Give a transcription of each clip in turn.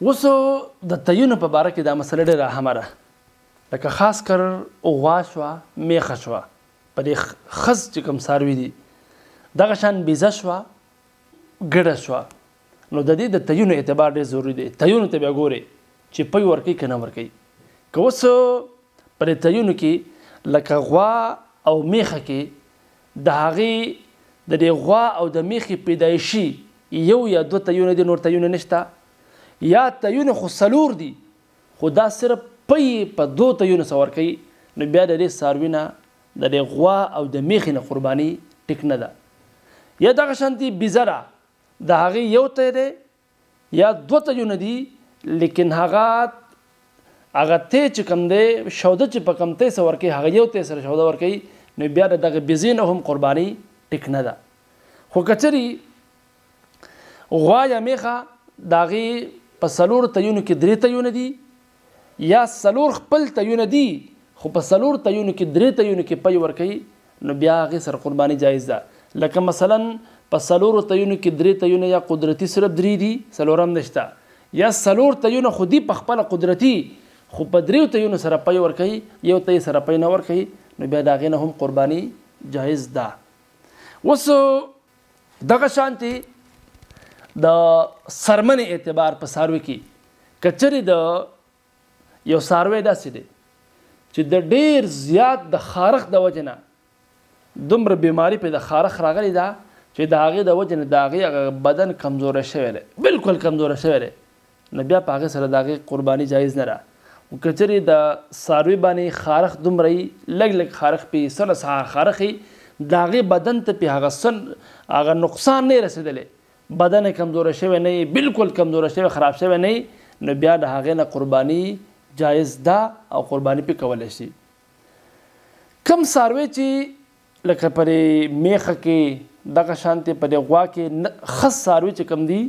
اوس د تیونو په باره کې دا مسله ډېره اهمه ده. لکه خاص کر غوا شوه، میخه شوه، په دې ښځ چې کوم څاروي دي، دغه شان بیزه شوه، ګډه شوه، نو د دې د تیونو اعتبار ډېر ضروري دی. تیونو ته بیا ګورئ چې پی ورکوي که نه ورکوي. که اوس په دې تیونو کې لکه غوا او میخه کې د هغې د دې غوا او د میخې پیدایشي یو یا دوه تیونه دي، نور تیونه نشته، یا تیونه خو څلور دي خو دا صرف پی په دو تیونو څه ورکوي، نو بیا د دې څاروي نه د دې غوا او د میخې نه قرباني ټیک نه ده. یا دغه شانتي بیزه ده، د هغې یو تی دی یا دوه تیونه دي، لیکن هغه تی چې کوم دی شوده چې په کوم تی څه ورکوي هغه یو تی سره شوده ورکوي، نو بیا د دغه بیزې نه هم قرباني ټیک نه ده. خو که چېرې غوا یا میخه د هغې په څلورو تیونو کې درې تیونه دي، یا څلور خپل تیونه دي خو په څلور تیونو کې درې تیونو کې پی ورکوي، نو بیا هغې سره قرباني جایز ده. لکه مثلا په څلورو تیونو کې درې تیونه یا قدرتي صرف درې دي، څلورم نشته، یا څلور تیونه خو دي په خپله قدرتي خو په دریو تیونو سره پی ورکوي، یو تی سره پی نه ورکوي، نو بیا د هغې نه هم قرباني جایز ده. اوس دغه شانتې د څرمنې اعتبار په څاروي کې که چېرې د یو څاروی داسې دی چې د ډېر زیات د خارښ د وجې نه دومره بیماري پې د خارښ راغلی ده چې د هغې د وجې نه د هغې بدن کمزوری شوی دی، بلکل کمزوری شوی دی، نو بیا په هغې سره د هغې قرباني جایز نه ده. که چېرې د څاروي باندې خارښ دومره وي، لږ لږ خارښ پې سله خارښ وي، د هغې بدن ته پې هغه نقصان نه رسېدلی، بدن یې کمزوری شوی نه وي، بلکل کمزوری شوی خراب شوی نه وي، نو بیا د هغې نه قرباني جایز ده او قرباني پې کولی شي. کم څاروی چې لکه په دې میخه کې دغه شانتې په دې غوا کې ښه څاروي چې کوم دي،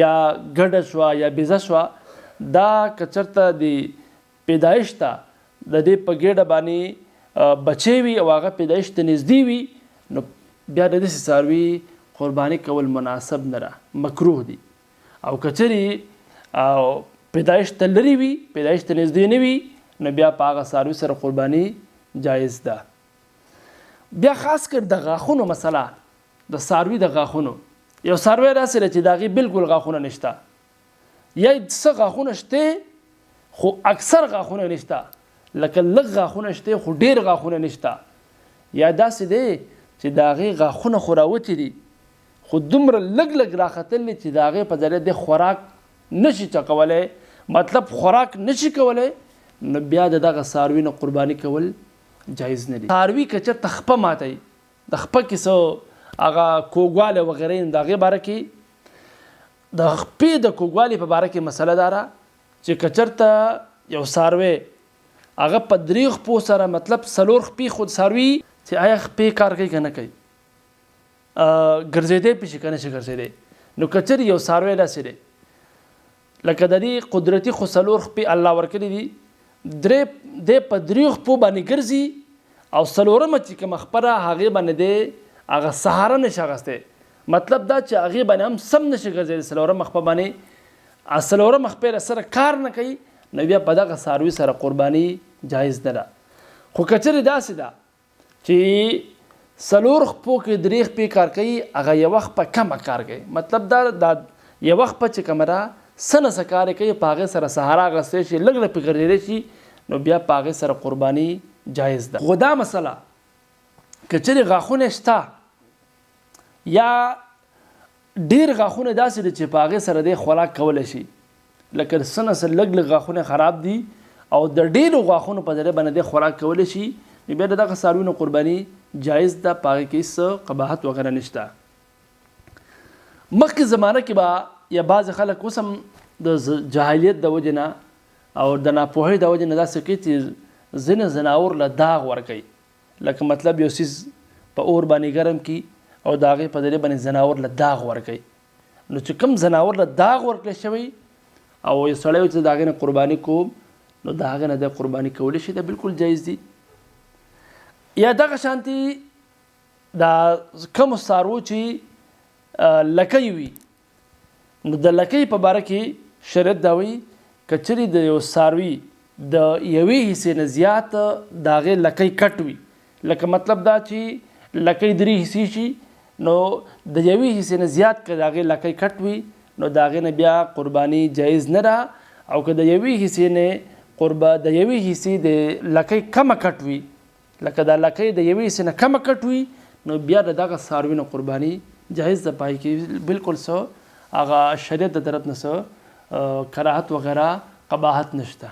یا ګډه شوه یا بیزه شوه، دا که چېرته د پیدایش ته د دې په ګېډه باندې بچی وي او هغه پیدایش ته نږدې وي، نو بیا د داسې څاروي قرباني کول مناسب نه ده، مکروه دي. او که چېرې پیدایش ته لرې وي، پیدایش ته نږدې نه وي، نو بیا په هغه څاروي سره قرباني جایز ده. بیا خاص کر د غاښونو مسله، د څاروي د غاښونو، یو څاروی داسې دی چې د هغې بلکل غاښونه نشته، یا څه غاښونه شته خو اکثر غاښونه نشته، لکه لږ غاښونه شته خو ډېر غاښونه نشته، یا داسې دی چې د هغې غاښونه خو راوتي دي خو دومره لږ لږ راختلي چې د هغې په ذریعه د خوراک نشي چکولی، مطلب خوراک نشي کولی، نو بیا د دغه څاروي نه قرباني کول جایز نه دي. څاروي که چېرته خپه ماتوي، د خپه کې څه هغه کوږوالی وغیرې، د هغې باره کې د خپې د کوږوالي په باره کې مسله دا ده چې که چېرته یو څاروی هغه په درې خپو سره، مطلب څلور خپې خو څاروي چې آیا خپې کار کوي که نه کوي، ګرځېدی پې شي که نه شي ګرځېدی، نو که چېرې یو څاروی داسې دی لکه د دې قدرتي خو څلور خپې الله ورکړي دي، دی په درې خپو باندې ګرځي او څلورمه چې کومه خپه ده هغې باندې دی هغه سهاره نشي اخیستی، مطلب دا چې هغې باندې هم سم نشي ګرځېدی، څلورمه خپه باندې څلورمه خپې سره کار نه کوي، نو بیا په دغه څاروي سره قرباني جایز نه ده. خو که چېرې داسې ده چې څلور خپو کې درې خپې کار کوي، هغه یوه خپه کمه کار کوي، مطلب دا یوه خپه چې کومه ده څه نه څه کار کوي، په هغې سره سهاره اخیستی شي، لږ لږ پې ګرځېدی شي، نو بیا په هغې سره قرباني جایز ده. خو دا مسله که چېرې غاښونه شته یا ډېر غاښونه داسې دي چې په هغې سره دی خوراک کولی شي، لکه څه نه څه لږ لږ غاښونه خراب دي او د ډېرو غاښونو په ذریعه باندې دی خوراک کولی شي، نو بیا د دغه څاروي نه قرباني جایز ده، په هغې کې څه قباحت وغیره نشته. مخکې زمانه کې به یا بعضې خلک اوس هم د جاهلیت د وجې نه او د ناپوهۍ د وجې نه داسې کوي چې ځینې ځناور له داغ ورکوي، لکه مطلب یو څیز په اور باندې ګرم کړي او د هغې په ذریعه باندې ځناور له داغ ورکوي، نو چې کوم ځناور له داغ ورکړی شوی او یو سړی چې د هغې نه قرباني کوم، نو د هغې نه د قرباني کولی شي، دا بلکل جایز دي. یا دغه شانتي دا کومو څاروو چې لکۍ وي، نو د لکۍ په باره کې شریعت دا وایي که چېرې د یو څاروي د یوې حصې نه زیات د هغې لکۍ کټ وي، لکه مطلب دا چې لکۍ 3 حصې شي، نو د یوې حصې نه زیات که د هغې لکۍ کټ وي نو د هغې نه بیا قرباني جایز نه ده. او که د یوې حصې نه د یوې حصې د لکۍ کمه کټ وي، لکه دا لکۍ د یوې حصې نه کمه کټ وي، نو بیا د دغه څاروي نه قرباني جایز ده. پای کې بالکل هغه شریعت د طرف نه کراهت وغیره قباحت نشته.